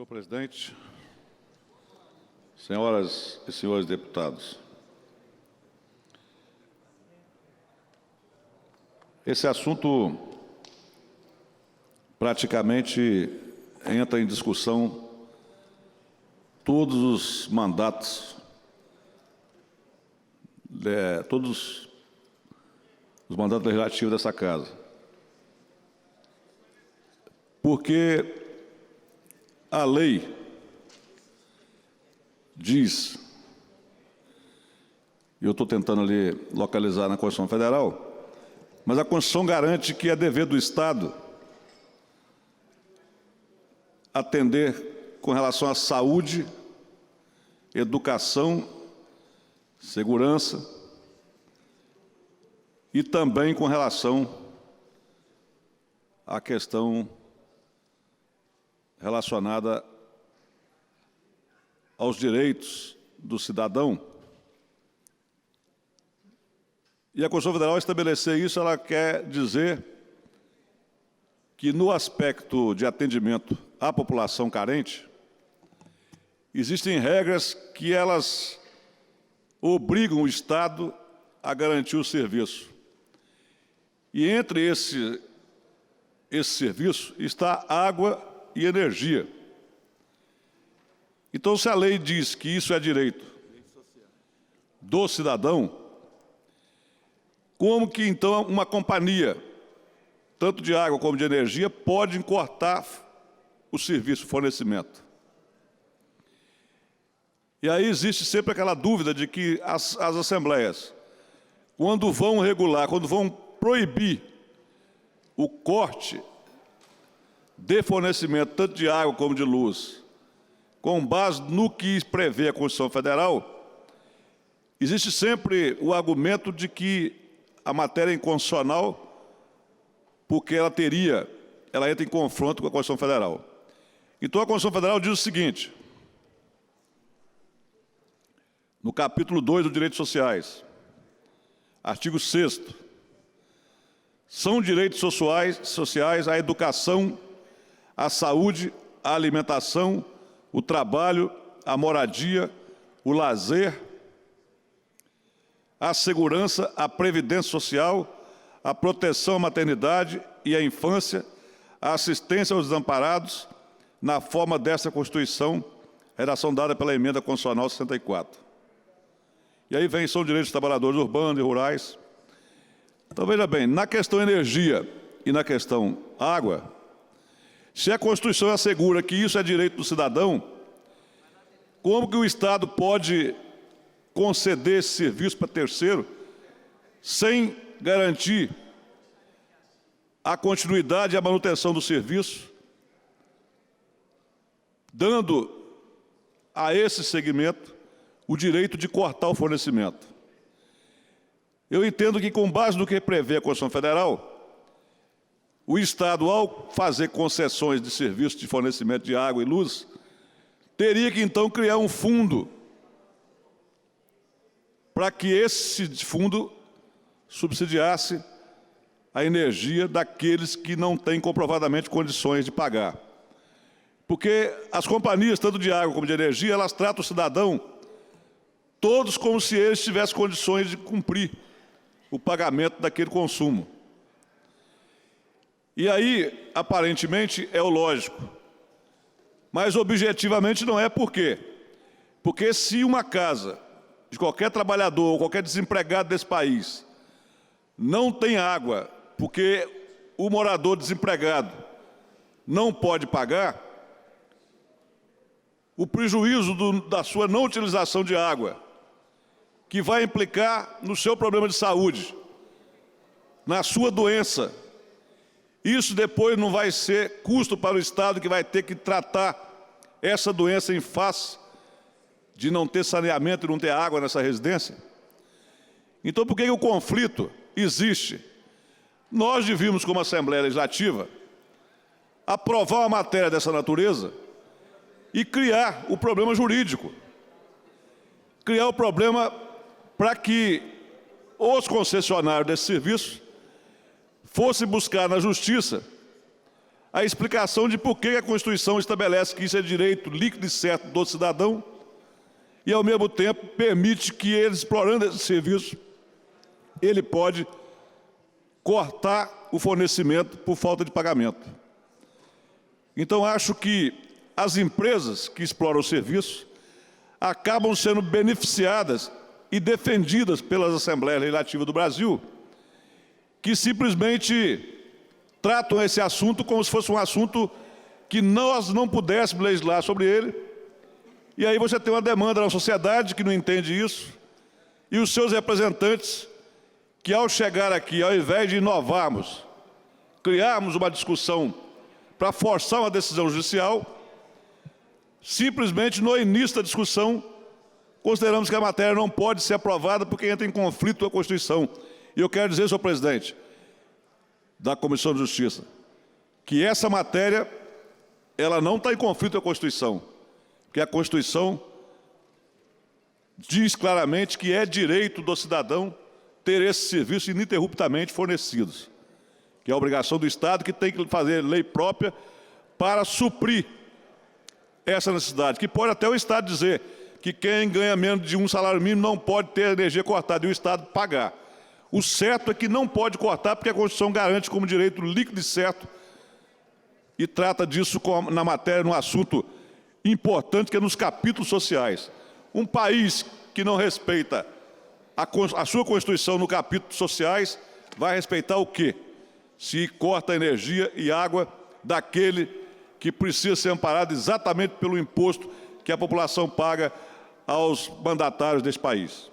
Senhor presidente, senhoras e senhores deputados, esse assunto praticamente entra em discussão todos os mandatos, todos os mandatos legislativos dessa casa. Porque a lei diz, e eu estou tentando ali localizar na Constituição Federal, mas a Constituição garante que é dever do Estado atender com relação à saúde, educação, segurança e também com relação à questão relacionada aos direitos do cidadão. E a Constituição Federal, estabelecer isso, ela quer dizer que, no aspecto de atendimento à população carente, existem regras que elas obrigam o Estado a garantir o serviço. E entre esse serviço está água e energia. Então, se a lei diz que isso é direito do cidadão, como que, então, uma companhia, tanto de água como de energia, pode cortar o serviço, o fornecimento? E aí existe sempre aquela dúvida de que as assembleias, quando vão regular, quando vão proibir o corte de fornecimento tanto de água como de luz, com base no que prevê a Constituição Federal, existe sempre o argumento de que a matéria é inconstitucional porque ela entra em confronto com a Constituição Federal. Então a Constituição Federal diz o seguinte, no capítulo 2 dos Direitos Sociais, artigo 6º, são direitos sociais a educação, a saúde, a alimentação, o trabalho, a moradia, o lazer, a segurança, a previdência social, a proteção à maternidade e à infância, a assistência aos desamparados, na forma desta Constituição, redação dada pela Emenda Constitucional 64. E aí são direitos dos trabalhadores urbanos e rurais. Então, veja bem, na questão energia e na questão água, se a Constituição assegura que isso é direito do cidadão, como que o Estado pode conceder esse serviço para terceiro sem garantir a continuidade e a manutenção do serviço, dando a esse segmento o direito de cortar o fornecimento? Eu entendo que, com base no que prevê a Constituição Federal, o Estado, ao fazer concessões de serviço de fornecimento de água e luz, teria que, então, criar um fundo para que esse fundo subsidiasse a energia daqueles que não têm comprovadamente condições de pagar. Porque as companhias, tanto de água como de energia, elas tratam o cidadão todos como se eles tivessem condições de cumprir o pagamento daquele consumo. E aí, aparentemente, é o lógico. Mas, objetivamente, não é. Por quê? Porque se uma casa de qualquer trabalhador ou qualquer desempregado desse país não tem água, porque o morador desempregado não pode pagar, o prejuízo da sua não utilização de água, que vai implicar no seu problema de saúde, na sua doença, isso depois não vai ser custo para o Estado, que vai ter que tratar essa doença em face de não ter saneamento e não ter água nessa residência? Então, por que o conflito existe? Nós devíamos, como Assembleia Legislativa, aprovar uma matéria dessa natureza e criar o problema jurídico. Criar o problema para que os concessionários desse serviço fossem buscar na Justiça a explicação de por que a Constituição estabelece que isso é direito líquido e certo do cidadão e, ao mesmo tempo, permite que ele, explorando esse serviço, ele pode cortar o fornecimento por falta de pagamento. Então, acho que as empresas que exploram o serviço acabam sendo beneficiadas e defendidas pelas Assembleias Legislativas do Brasil, que simplesmente tratam esse assunto como se fosse um assunto que nós não pudéssemos legislar sobre ele. E aí você tem uma demanda na sociedade que não entende isso, e os seus representantes, que ao chegar aqui, ao invés de inovarmos, criarmos uma discussão para forçar uma decisão judicial, simplesmente no início da discussão, consideramos que a matéria não pode ser aprovada porque entra em conflito com a Constituição. E eu quero dizer, senhor presidente da Comissão de Justiça, que essa matéria ela não está em conflito com a Constituição, porque a Constituição diz claramente que é direito do cidadão ter esses serviços ininterruptamente fornecidos, que é a obrigação do Estado, que tem que fazer lei própria para suprir essa necessidade, que pode até o Estado dizer que quem ganha menos de um salário mínimo não pode ter energia cortada e o Estado pagar. O certo é que não pode cortar, porque a Constituição garante como direito líquido e certo e trata disso na matéria, num assunto importante, que é nos capítulos sociais. Um país que não respeita a sua Constituição no capítulo sociais vai respeitar o quê? Se corta energia e água daquele que precisa ser amparado exatamente pelo imposto que a população paga aos mandatários desse país.